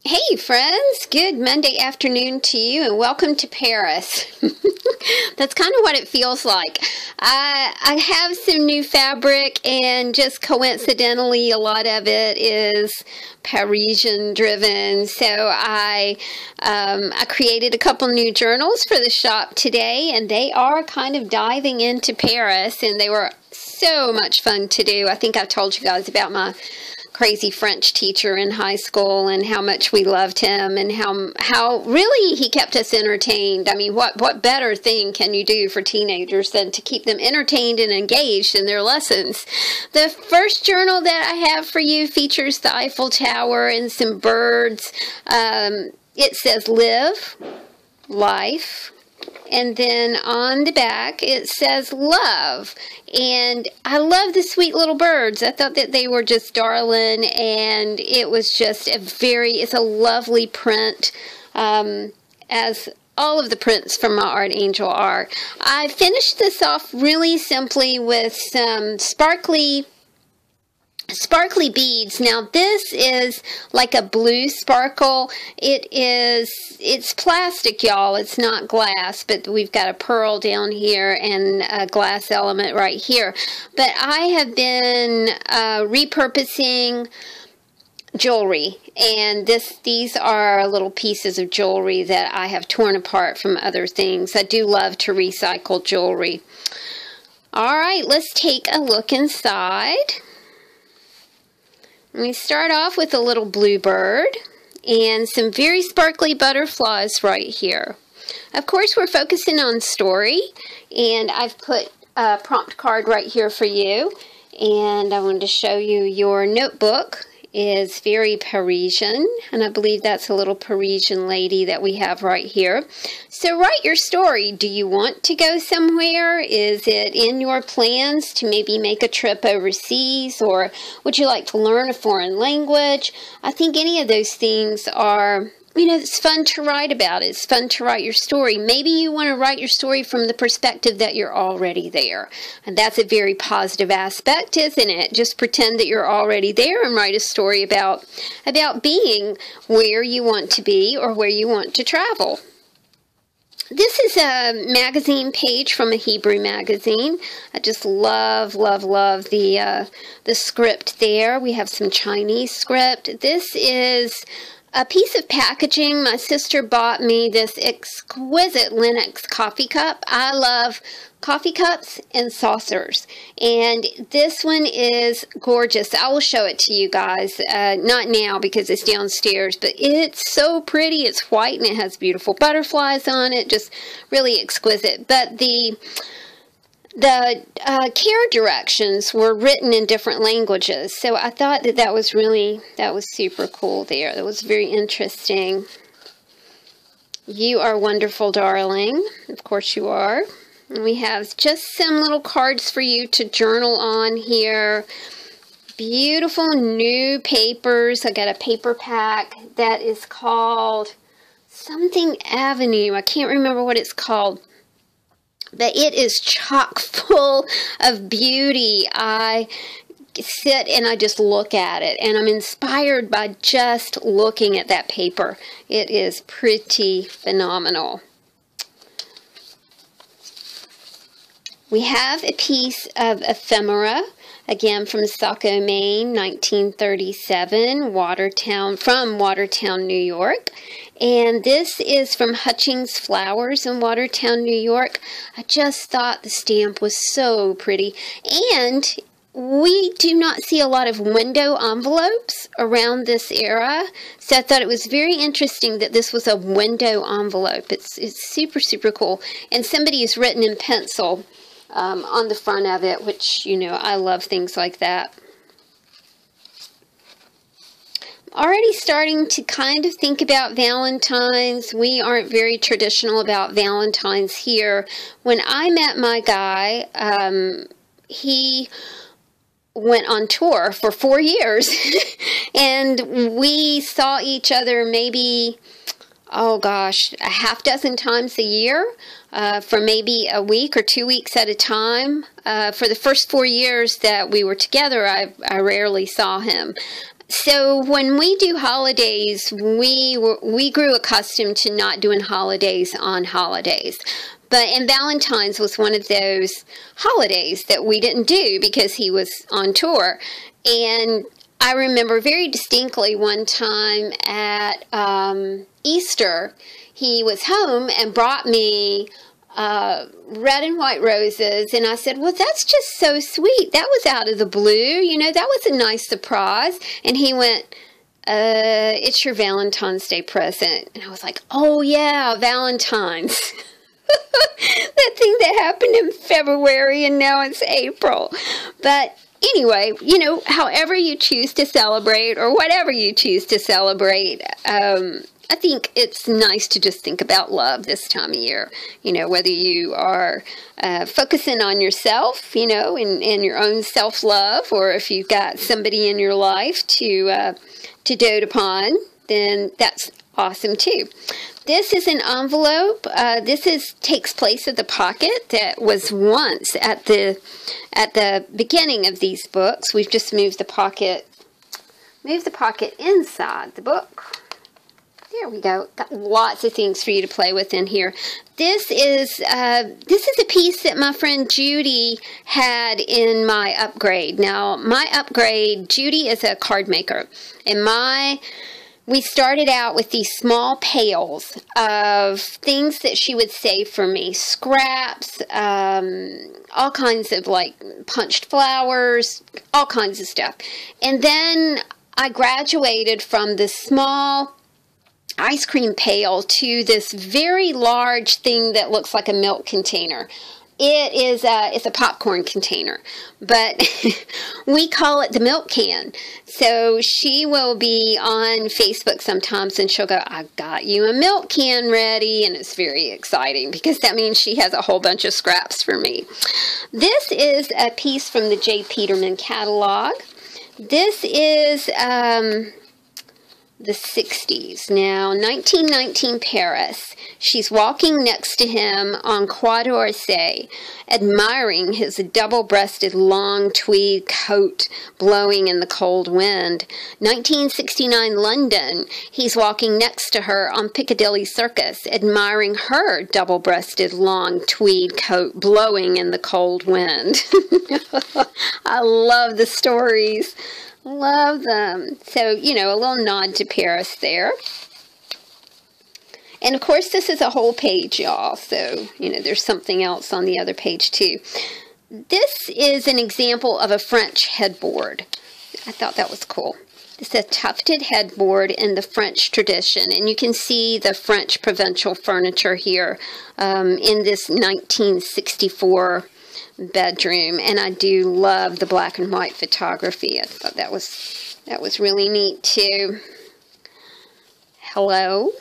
Hey friends, good Monday afternoon to you and welcome to Paris. That's kind of what it feels like. I have some new fabric and just coincidentally a lot of it is Parisian driven. So I created a couple new journals for the shop today and they are kind of diving into Paris and they were so much fun to do. I think I told you guys about my crazy French teacher in high school and how much we loved him and how really he kept us entertained. I mean, what better thing can you do for teenagers than to keep them entertained and engaged in their lessons? The first journal that I have for you features the Eiffel Tower and some birds. It says live, life, and then on the back it says love. And I love the sweet little birds. I thought that they were just darling, and it was just it's a lovely print, as all of the prints from my Art Angel are. I finished this off really simply with some sparkly beads. Now this is like a blue sparkle. It's plastic, y'all. It's not glass, but we've got a pearl down here and a glass element right here. But I have been repurposing jewelry, and these are little pieces of jewelry that I have torn apart from other things. I do love to recycle jewelry. All right, let's take a look inside. We start off with a little bluebird and some very sparkly butterflies right here. Of course, we're focusing on story, and I've put a prompt card right here for you. And I wanted to show you your notebook is very Parisian, and I believe that's a little Parisian lady that we have right here. So write your story. Do you want to go somewhere? Is it in your plans to maybe make a trip overseas, or would you like to learn a foreign language? I think any of those things are, it's fun to write about. It's fun to write your story. Maybe you want to write your story from the perspective that you're already there. And that's a very positive aspect, isn't it? Just pretend that you're already there and write a story about being where you want to be or where you want to travel. This is a magazine page from a Hebrew magazine. I just love, love, love the script there. We have some Chinese script. This is a piece of packaging. My sister bought me this exquisite Lenox coffee cup. I love coffee cups and saucers. And this one is gorgeous. I will show it to you guys. Not now because it's downstairs, but it's so pretty. It's white and it has beautiful butterflies on it. Just really exquisite. But the care directions were written in different languages, so I thought that was super cool there. That was very interesting. You are wonderful, darling. Of course you are. And we have just some little cards for you to journal on here. Beautiful new papers. I got a paper pack that is called something Avenue. I can't remember what it's called, but it is chock full of beauty. I sit and I just look at it, and I'm inspired by just looking at that paper. It is pretty phenomenal. We have a piece of ephemera, again from Saco, Maine, 1937, from Watertown, New York. And this is from Hutchings Flowers in Watertown, New York. I just thought the stamp was so pretty. And we do not see a lot of window envelopes around this era. So I thought it was very interesting that this was a window envelope. It's super, super cool. And somebody has written in pencil on the front of it, which, I love things like that. Already starting to kind of think about Valentine's. We aren't very traditional about Valentine's here. When I met my guy, he went on tour for 4 years and we saw each other maybe, oh gosh, a half dozen times a year, for maybe a week or 2 weeks at a time. For the first 4 years that we were together, I rarely saw him. So when we do holidays, we grew accustomed to not doing holidays on holidays. And Valentine's was one of those holidays that we didn't do because he was on tour. And I remember very distinctly one time at Easter, he was home and brought me red and white roses, and I said, well, that's just so sweet. That was out of the blue, you know, that was a nice surprise. And he went, it's your Valentine's Day present. And I was like, oh yeah, Valentine's. That thing that happened in February and now it's April. But anyway, you know, however you choose to celebrate or whatever you choose to celebrate, I think it's nice to just think about love this time of year. You know, whether you are focusing on yourself, you know, and your own self-love, or if you've got somebody in your life to dote upon, then that's awesome too. This is an envelope. This takes place at the pocket that was once at the beginning of these books. We've just moved the pocket inside the book. There we go. Got lots of things for you to play with in here. This is a piece that my friend Judy had in my upgrade. Now, my upgrade, Judy is a card maker, and we started out with these small pails of things that she would save for me. Scraps, all kinds of like punched flowers, all kinds of stuff. And then I graduated from this small ice cream pail to this very large thing that looks like a milk container. It's a popcorn container, but we call it the milk can. So she will be on Facebook sometimes and she'll go, I got you a milk can ready. And it's very exciting because that means she has a whole bunch of scraps for me. This is a piece from the J. Peterman catalog. This is the 60s. Now, 1919 Paris. She's walking next to him on Croix d'Orsay, admiring his double-breasted long tweed coat blowing in the cold wind. 1969 London. He's walking next to her on Piccadilly Circus, admiring her double-breasted long tweed coat blowing in the cold wind. I love the stories. Love them. So, you know, a little nod to Paris there. And, of course, this is a whole page, y'all. So, you know, there's something else on the other page, too. This is an example of a French headboard. I thought that was cool. It's a tufted headboard in the French tradition. And you can see the French provincial furniture here in this 1964 bedroom, and I do love the black and white photography. I thought that was really neat too. Hello.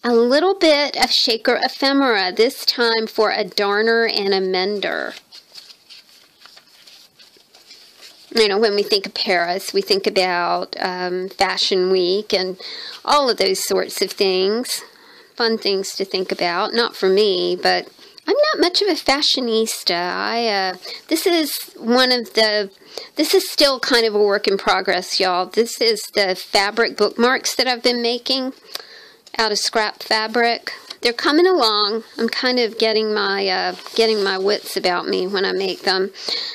A little bit of shaker ephemera, this time for a darner and a mender. You know, when we think of Paris, we think about Fashion Week and all of those sorts of things. Fun things to think about. Not for me, but I'm not much of a fashionista. This is still kind of a work in progress, y'all. This is the fabric bookmarks that I've been making out of scrap fabric. They're coming along. I'm kind of getting my wits about me when I make them.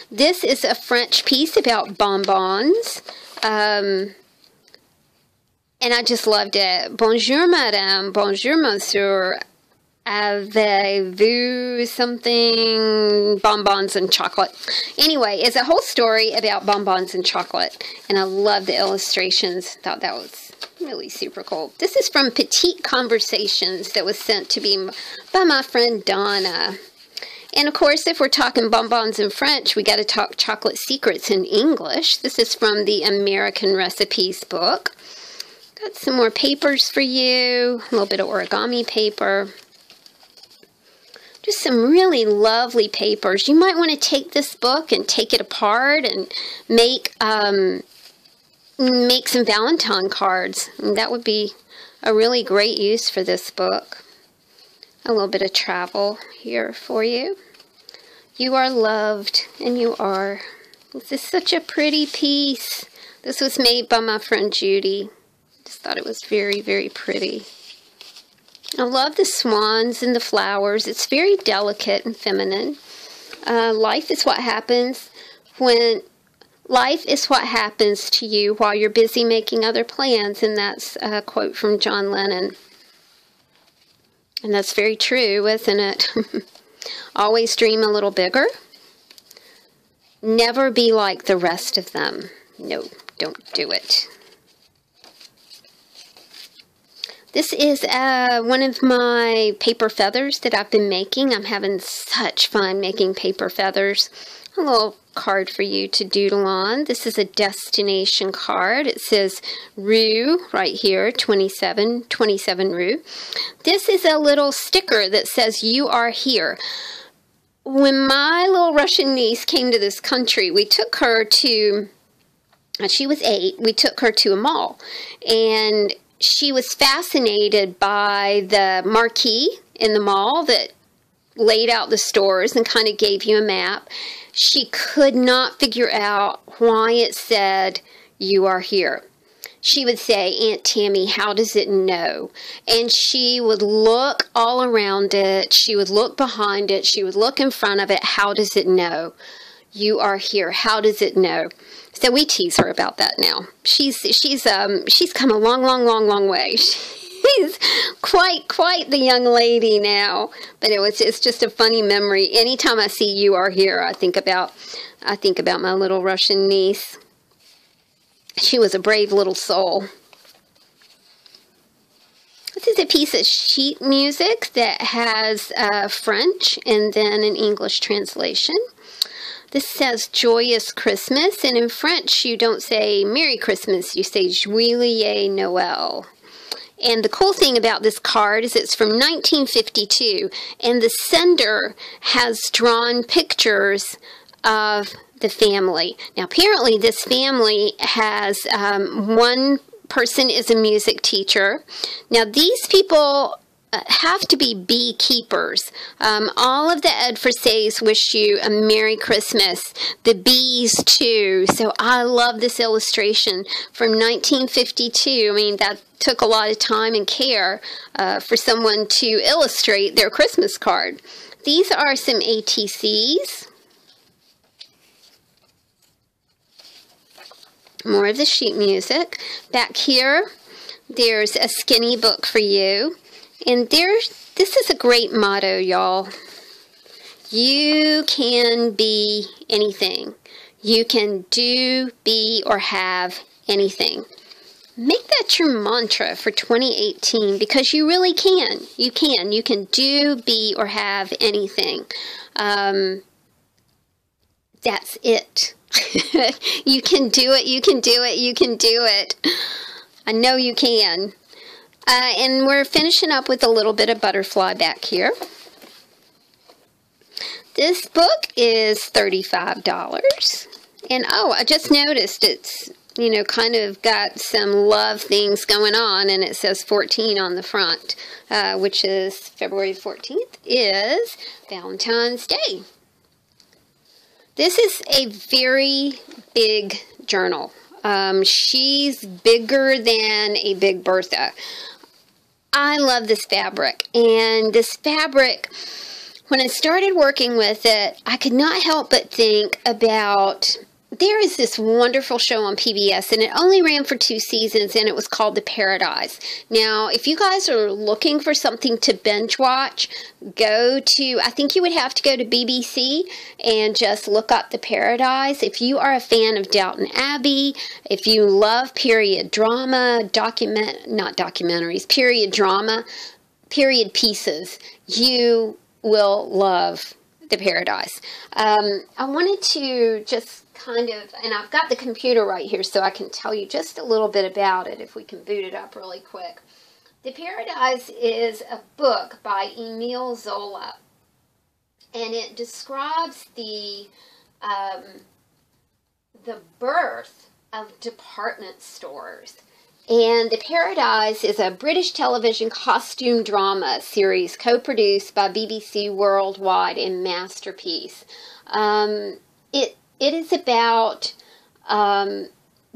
This is a French piece about bonbons. And I just loved it. Bonjour, madame. Bonjour, monsieur. Avez-vous something? Bonbons and chocolate. Anyway, it's a whole story about bonbons and chocolate. And I love the illustrations. Thought that was really super cool. This is from Petite Conversations that was sent to me by my friend Donna. And of course, if we're talking bonbons in French, we got to talk chocolate secrets in English. This is from the American Recipes book. Got some more papers for you. A little bit of origami paper. Just some really lovely papers. You might want to take this book and take it apart and make some Valentine cards. And that would be a really great use for this book. A little bit of travel here for you. You are loved, and you are. This is such a pretty piece. This was made by my friend Judy. Just thought it was very, very pretty. I love the swans and the flowers. It's very delicate and feminine. Life is what happens to you while you're busy making other plans. And that's a quote from John Lennon. And that's very true, isn't it? Always dream a little bigger. Never be like the rest of them. No, don't do it. This is one of my paper feathers that I've been making. I'm having such fun making paper feathers. A little card for you to doodle on. This is a destination card. It says Rue right here, 27 Rue. This is a little sticker that says you are here. When my little Russian niece came to this country, we took her to, she was 8, we took her to a mall, and she was fascinated by the marquee in the mall that laid out the stores and kind of gave you a map. She could not figure out why it said, you are here. She would say, Aunt Tammy, how does it know? And she would look all around it. She would look behind it. She would look in front of it. How does it know? You are here. How does it know? So we tease her about that now. She's come a long way. She's quite the young lady now. But it's just a funny memory. Anytime I see you are here, I think about my little Russian niece. She was a brave little soul. This is a piece of sheet music that has French and then an English translation. This says Joyous Christmas, and in French you don't say Merry Christmas, you say Joyeux Noël. And the cool thing about this card is it's from 1952, and the sender has drawn pictures of the family. Now apparently this family has one person is a music teacher. Now these people have to be beekeepers. All of the Edforsays wish you a Merry Christmas. The bees too. So I love this illustration from 1952. I mean, that took a lot of time and care for someone to illustrate their Christmas card. These are some ATCs. More of the sheet music. Back here, there's a skinny book for you. And this is a great motto, y'all. You can be anything. You can do, be, or have anything. Make that your mantra for 2018 because you really can. You can. You can do, be, or have anything. That's it. You can do it, you can do it, you can do it. I know you can. And we're finishing up with a little bit of butterfly back here. This book is $35. And oh, I just noticed it's, you know, kind of got some love things going on, and it says 14 on the front, which is February 14th is Valentine's Day. This is a very big journal. She's bigger than a Big Bertha. I love this fabric. And this fabric, when I started working with it, I could not help but think about, there is this wonderful show on PBS, and it only ran for 2 seasons, and it was called The Paradise. Now, if you guys are looking for something to binge watch, go to, I think you would have to go to BBC and just look up The Paradise. If you are a fan of Downton Abbey, if you love period drama, period drama, period pieces, you will love The Paradise. I wanted to just kind of, and I've got the computer right here so I can tell you just a little bit about it if we can boot it up really quick. The Paradise is a book by Emile Zola, and it describes the birth of department stores. And The Paradise is a British television costume drama series co-produced by BBC Worldwide and Masterpiece. It is about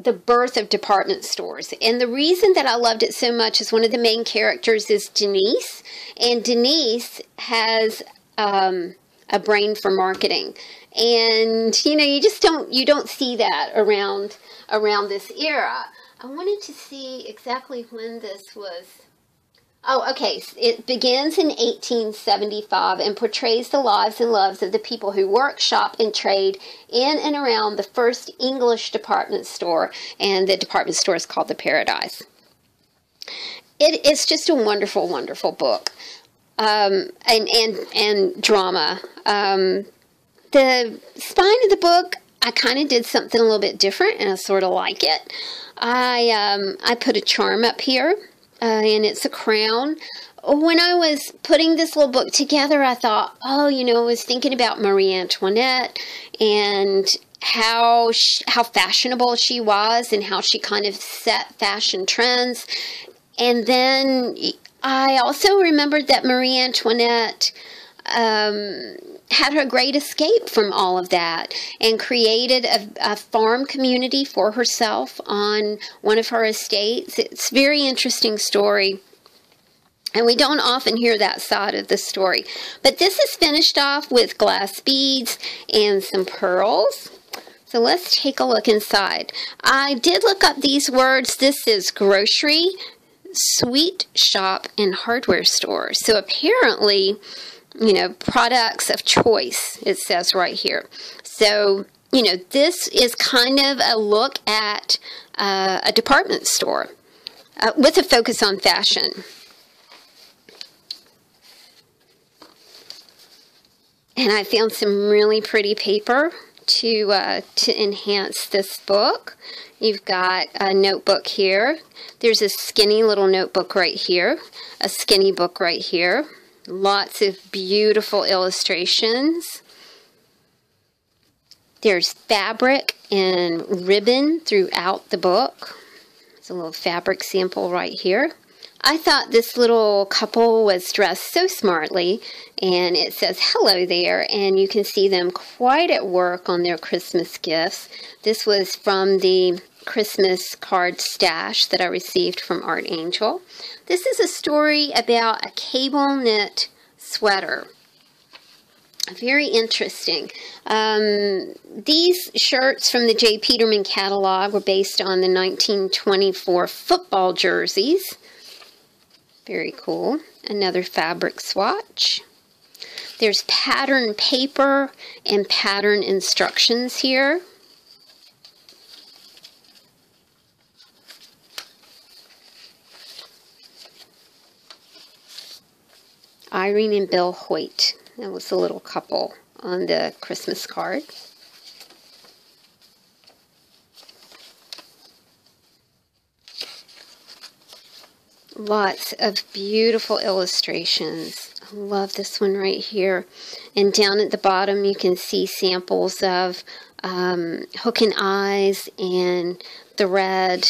the birth of department stores. And the reason that I loved it so much is one of the main characters is Denise. And Denise has a brain for marketing. And, you know, you don't see that around this era. I wanted to see exactly when this was. Oh, okay. It begins in 1875 and portrays the lives and loves of the people who work, shop, and trade in and around the first English department store, and the department store is called the Paradise. It's just a wonderful, wonderful book, and drama. The spine of the book, I kind of did something a little bit different, and I sort of like it. I put a charm up here. And it's a crown. When I was putting this little book together, I thought, oh, you know, I was thinking about Marie Antoinette and how fashionable she was and how she kind of set fashion trends. And then I also remembered that Marie Antoinette had her great escape from all of that and created a farm community for herself on one of her estates. It's a very interesting story, and we don't often hear that side of the story. But this is finished off with glass beads and some pearls. So let's take a look inside. I did look up these words. This is grocery, sweet shop, and hardware store. So apparently, you know, products of choice, it says right here. So, you know, this is kind of a look at a department store with a focus on fashion. And I found some really pretty paper to enhance this book. You've got a notebook here. There's a skinny little notebook right here, a skinny book right here. Lots of beautiful illustrations. There's fabric and ribbon throughout the book. There's a little fabric sample right here. I thought this little couple was dressed so smartly, and it says hello there, and you can see them quite at work on their Christmas gifts. This was from the Christmas card stash that I received from Art Angel. This is a story about a cable knit sweater. Very interesting. These shirts from the J. Peterman catalog were based on the 1924 football jerseys. Very cool. Another fabric swatch. There's pattern paper and pattern instructions here. Irene and Bill Hoyt. That was the little couple on the Christmas card. Lots of beautiful illustrations. I love this one right here. And down at the bottom you can see samples of hook and eyes and thread.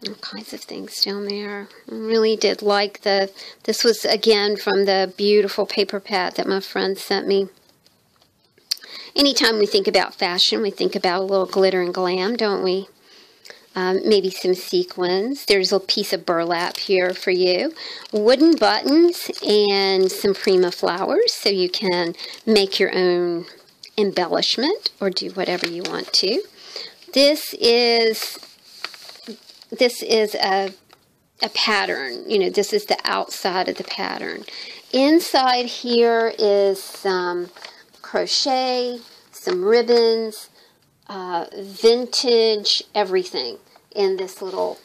All kinds of things down there. I really did like this was again from the beautiful paper pad that my friend sent me. Anytime we think about fashion, we think about a little glitter and glam, don't we? Maybe some sequins. There's a piece of burlap here for you. Wooden buttons and some Prima flowers so you can make your own embellishment or do whatever you want to. This is a pattern. You know, this is the outside of the pattern. Inside here is some crochet, some ribbons, vintage everything in this little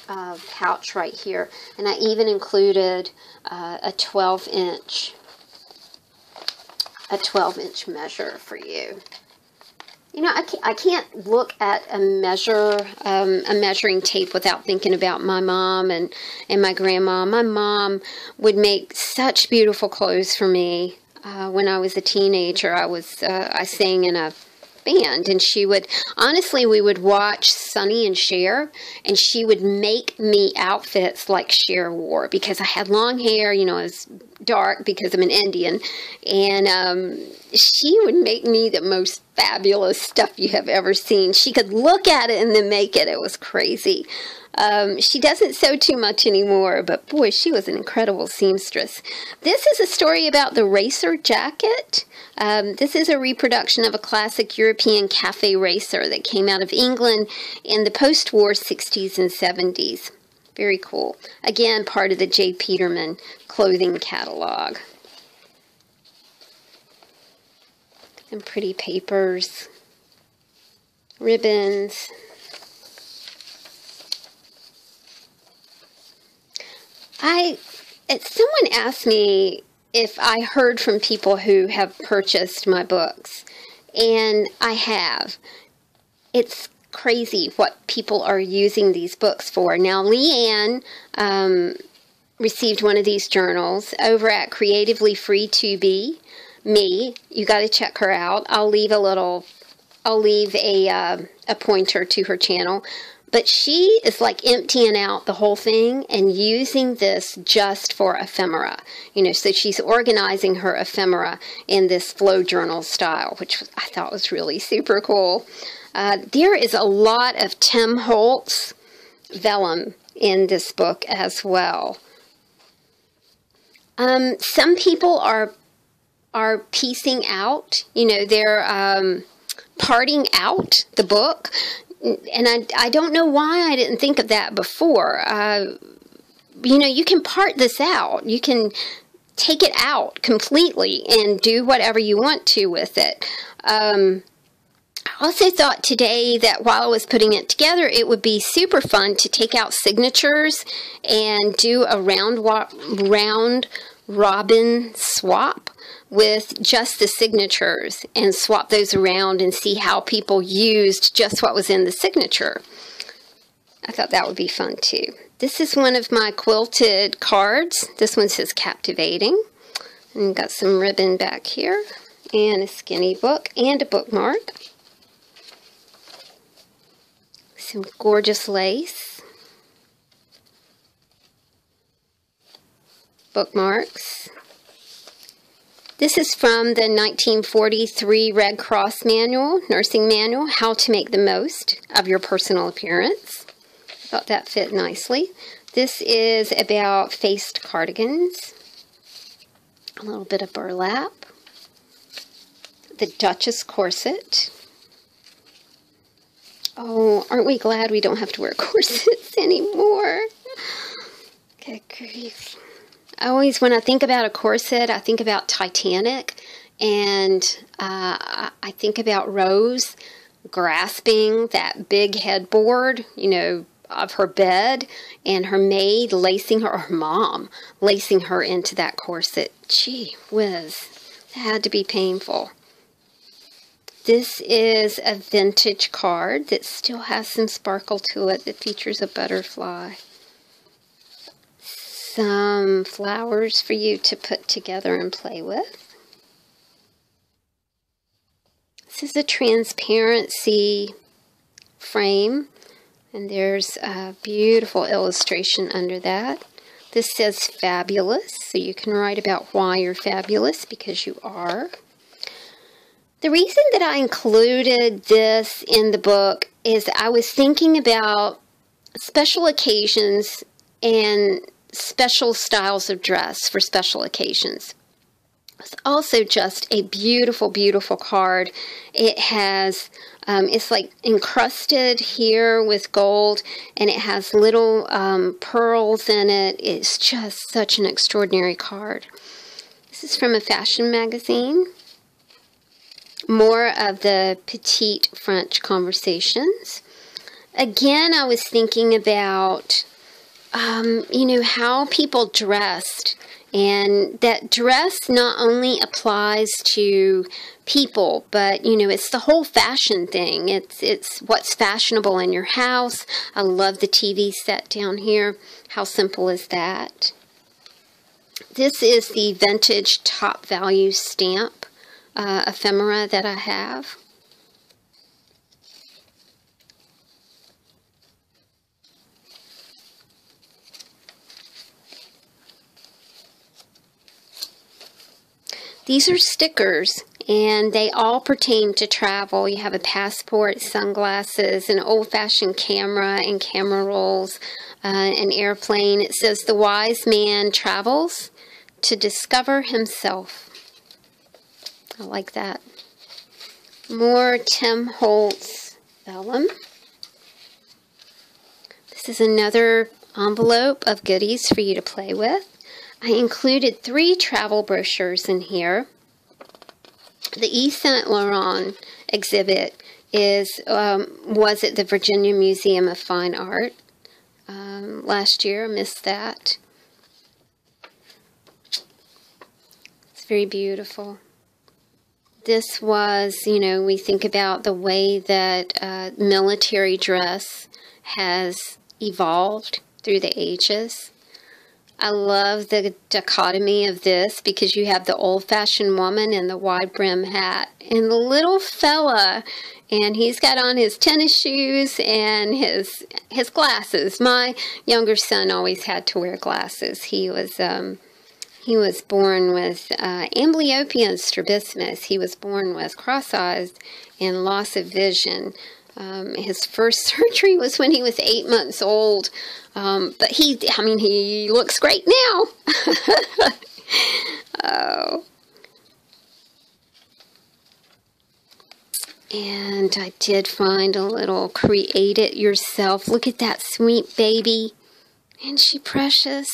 pouch right here. And I even included a 12-inch measure for you. You know, I can't look at a measuring tape without thinking about my mom and my grandma. My mom would make such beautiful clothes for me. When I was a teenager, I sang in a band, and she would, honestly, we would watch Sonny and Cher, and she would make me outfits like Cher wore, because I had long hair, you know, I was dark because I'm an Indian, and she would make me the most fabulous stuff you have ever seen. She could look at it and then make it. It was crazy. She doesn't sew too much anymore, but boy, she was an incredible seamstress. This is a story about the racer jacket. This is a reproduction of a classic European cafe racer that came out of England in the post-war 60s and 70s. Very cool. Again, part of the J. Peterman clothing catalog. Some pretty papers, ribbons. Someone asked me if I heard from people who have purchased my books, and I have. It's crazy what people are using these books for. Now, Leanne received one of these journals over at Creatively Free to Be Me. You got to check her out. I'll leave a pointer to her channel. But she is like emptying out the whole thing and using this just for ephemera. You know, so she's organizing her ephemera in this flow journal style, which I thought was really super cool. There is a lot of Tim Holtz vellum in this book as well. Some people are piecing out, you know, they're parting out the book. And I don't know why I didn't think of that before. You know, you can part this out. You can take it out completely and do whatever you want to with it. I also thought today that while I was putting it together, it would be super fun to take out signatures and do a round robin swap with just the signatures and swap those around and see how people used just what was in the signature. I thought that would be fun too. This is one of my quilted cards. This one says Captivating. And got some ribbon back here and a skinny book and a bookmark. Some gorgeous lace. Bookmarks. This is from the 1943 Red Cross manual, nursing manual, How to Make the Most of Your Personal Appearance. I thought that fit nicely. This is about faced cardigans. A little bit of burlap. The Duchess corset. Oh, aren't we glad we don't have to wear corsets anymore? Good grief. Always, when I think about a corset, I think about Titanic, and I think about Rose grasping that big headboard, you know, of her bed, and her maid lacing her, or her mom lacing her into that corset. Gee whiz, that had to be painful. This is a vintage card that still has some sparkle to it that features a butterfly. Some flowers for you to put together and play with. This is a transparency frame, and there's a beautiful illustration under that. This says fabulous, so you can write about why you're fabulous, because you are. The reason that I included this in the book is I was thinking about special occasions and special styles of dress for special occasions. It's also just a beautiful, beautiful card. It has, it's like encrusted here with gold, and it has little pearls in it. It's just such an extraordinary card. This is from a fashion magazine. More of the petite French conversations. Again, I was thinking about you know, how people dressed, and that dress not only applies to people, but, you know, it's the whole fashion thing. It's what's fashionable in your house. I love the TV set down here. How simple is that? This is the vintage Top Value stamp ephemera that I have. These are stickers, and they all pertain to travel. You have a passport, sunglasses, an old-fashioned camera and camera rolls, an airplane. It says, "The wise man travels to discover himself." I like that. More Tim Holtz vellum. This is another envelope of goodies for you to play with. I included 3 travel brochures in here. The Yves Saint Laurent exhibit was at the Virginia Museum of Fine Art last year. I missed that. It's very beautiful. This was, we think about the way that military dress has evolved through the ages. I love the dichotomy of this because you have the old-fashioned woman in the wide brim hat and the little fella, and he's got on his tennis shoes and his glasses. My younger son always had to wear glasses. He was born with amblyopia and strabismus. He was born with cross-eyes and loss of vision. His first surgery was when he was 8 months old. But he looks great now. Oh. And I did find a little create it yourself. Look at that sweet baby. Isn't she precious?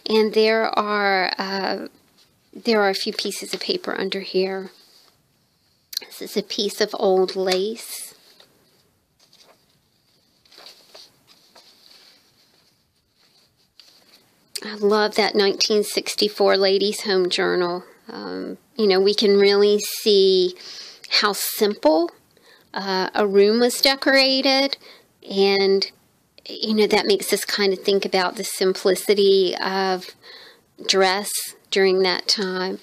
And there are a few pieces of paper under here. This is a piece of old lace. I love that 1964 Ladies' Home Journal. We can really see how simple a room was decorated, and that makes us kind of think about the simplicity of dress during that time.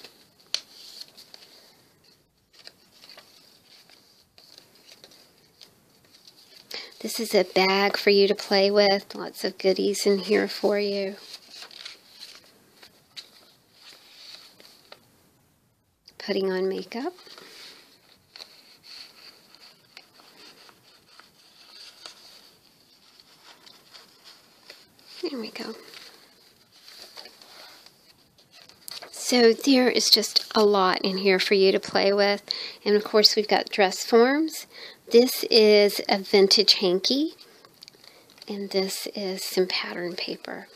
This is a bag for you to play with. Lots of goodies in here for you. Putting on makeup. There we go. So there is just a lot in here for you to play with. And of course we've got dress forms. This is a vintage hanky. And this is some pattern paper.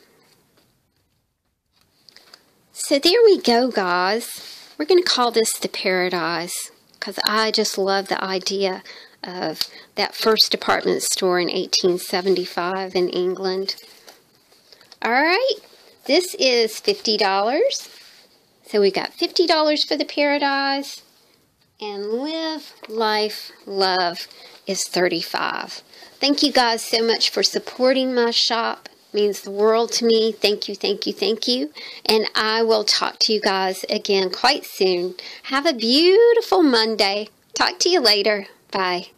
So there we go, guys. We're going to call this the Paradise because I just love the idea of that first department store in 1875 in England. All right, this is $50. So we got $50 for the Paradise, and Live, Life, Love is $35. Thank you guys so much for supporting my shop. Means the world to me. Thank you, thank you, thank you. And I will talk to you guys again quite soon. Have a beautiful Monday. Talk to you later. Bye.